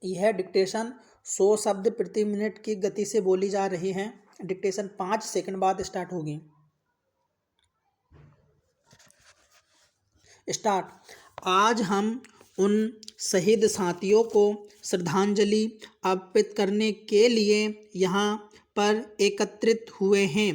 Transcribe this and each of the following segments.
यह डिक्टेशन 100 शब्द प्रति मिनट की गति से बोली जा रही है। डिक्टेशन 5 सेकंड बाद स्टार्ट होगी। स्टार्ट। आज हम उन शहीद साथियों को श्रद्धांजलि अर्पित करने के लिए यहाँ पर एकत्रित हुए हैं,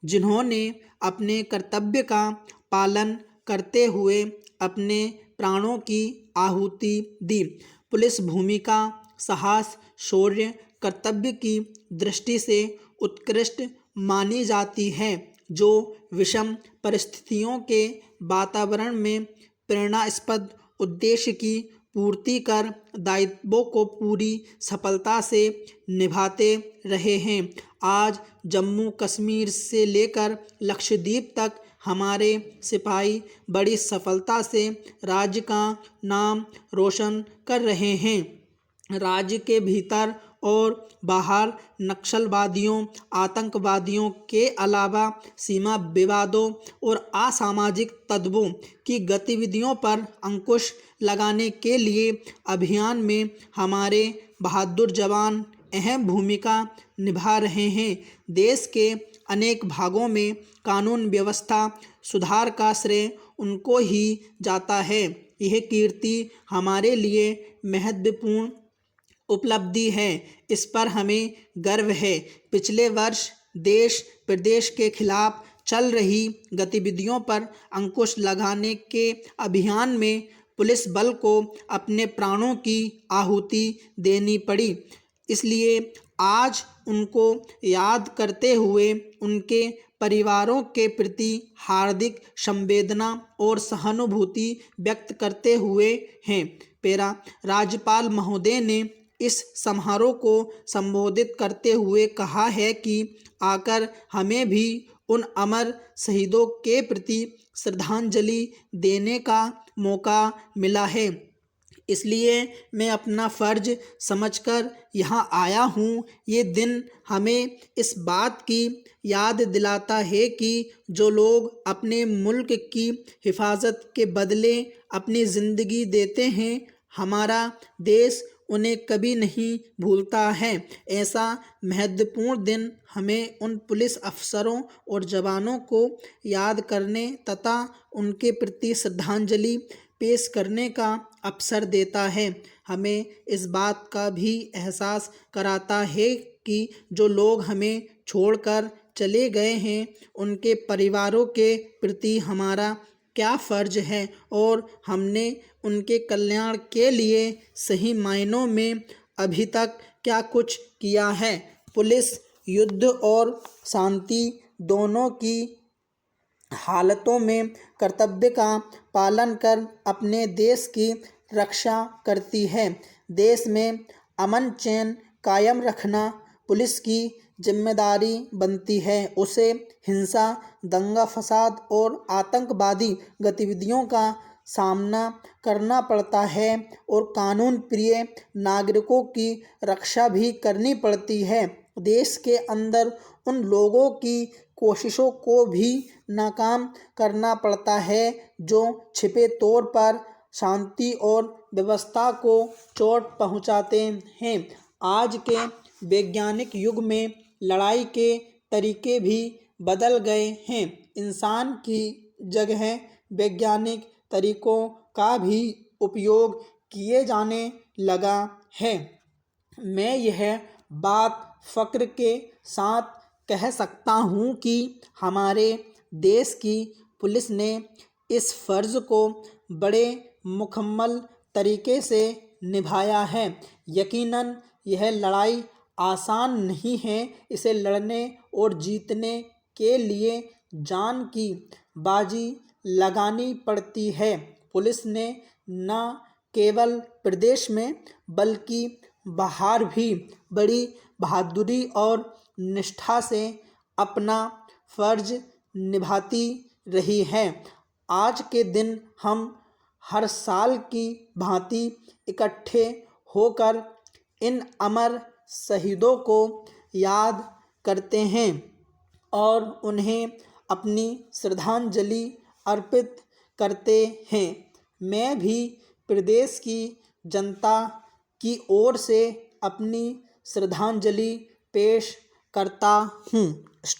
जिन्होंने अपने कर्तव्य का पालन करते हुए अपने प्राणों की आहुति दी। पुलिस भूमिका साहस, शौर्य, कर्तव्य की दृष्टि से उत्कृष्ट मानी जाती है, जो विषम परिस्थितियों के वातावरण में प्रेरणास्पद उद्देश्य की पूर्ति कर दायित्वों को पूरी सफलता से निभाते रहे हैं। आज जम्मू कश्मीर से लेकर लक्षद्वीप तक हमारे सिपाही बड़ी सफलता से राज्य का नाम रोशन कर रहे हैं। राज्य के भीतर और बाहर नक्सलवादियों, आतंकवादियों के अलावा सीमा विवादों और असामाजिक तत्वों की गतिविधियों पर अंकुश लगाने के लिए अभियान में हमारे बहादुर जवान अहम भूमिका निभा रहे हैं। देश के अनेक भागों में कानून व्यवस्था सुधार का श्रेय उनको ही जाता है। यह कीर्ति हमारे लिए महत्वपूर्ण उपलब्धि है, इस पर हमें गर्व है। पिछले वर्ष देश प्रदेश के खिलाफ चल रही गतिविधियों पर अंकुश लगाने के अभियान में पुलिस बल को अपने प्राणों की आहुति देनी पड़ी। इसलिए आज उनको याद करते हुए उनके परिवारों के प्रति हार्दिक संवेदना और सहानुभूति व्यक्त करते हुए हैं। पेरा राज्यपाल महोदय ने इस समारोह को संबोधित करते हुए कहा है कि आकर हमें भी उन अमर शहीदों के प्रति श्रद्धांजलि देने का मौका मिला है, इसलिए मैं अपना फ़र्ज समझकर यहाँ आया हूँ। ये दिन हमें इस बात की याद दिलाता है कि जो लोग अपने मुल्क की हिफाजत के बदले अपनी ज़िंदगी देते हैं, हमारा देश उन्हें कभी नहीं भूलता है। ऐसा महत्वपूर्ण दिन हमें उन पुलिस अफसरों और जवानों को याद करने तथा उनके प्रति श्रद्धांजलि पेश करने का अवसर देता है। हमें इस बात का भी एहसास कराता है कि जो लोग हमें छोड़कर चले गए हैं, उनके परिवारों के प्रति हमारा क्या फ़र्ज है और हमने उनके कल्याण के लिए सही मायनों में अभी तक क्या कुछ किया है। पुलिस युद्ध और शांति दोनों की हालतों में कर्तव्य का पालन कर अपने देश की रक्षा करती है। देश में अमन चैन कायम रखना पुलिस की जिम्मेदारी बनती है। उसे हिंसा, दंगा फसाद और आतंकवादी गतिविधियों का सामना करना पड़ता है और कानून प्रिय नागरिकों की रक्षा भी करनी पड़ती है। देश के अंदर उन लोगों की कोशिशों को भी नाकाम करना पड़ता है जो छिपे तौर पर शांति और व्यवस्था को चोट पहुंचाते हैं। आज के वैज्ञानिक युग में लड़ाई के तरीके भी बदल गए हैं। इंसान की जगह वैज्ञानिक तरीकों का भी उपयोग किए जाने लगा है। मैं यह बात फ़ख्र के साथ कह सकता हूँ कि हमारे देश की पुलिस ने इस फ़र्ज़ को बड़े मुकम्मल तरीके से निभाया है। यकीनन यह लड़ाई आसान नहीं है। इसे लड़ने और जीतने के लिए जान की बाजी लगानी पड़ती है। पुलिस ने न केवल प्रदेश में बल्कि बाहर भी बड़ी बहादुरी और निष्ठा से अपना फ़र्ज निभाती रही है। आज के दिन हम हर साल की भांति इकट्ठे होकर इन अमर शहीदों को याद करते हैं और उन्हें अपनी श्रद्धांजलि अर्पित करते हैं। मैं भी प्रदेश की जनता की ओर से अपनी श्रद्धांजलि पेश करता हूँ।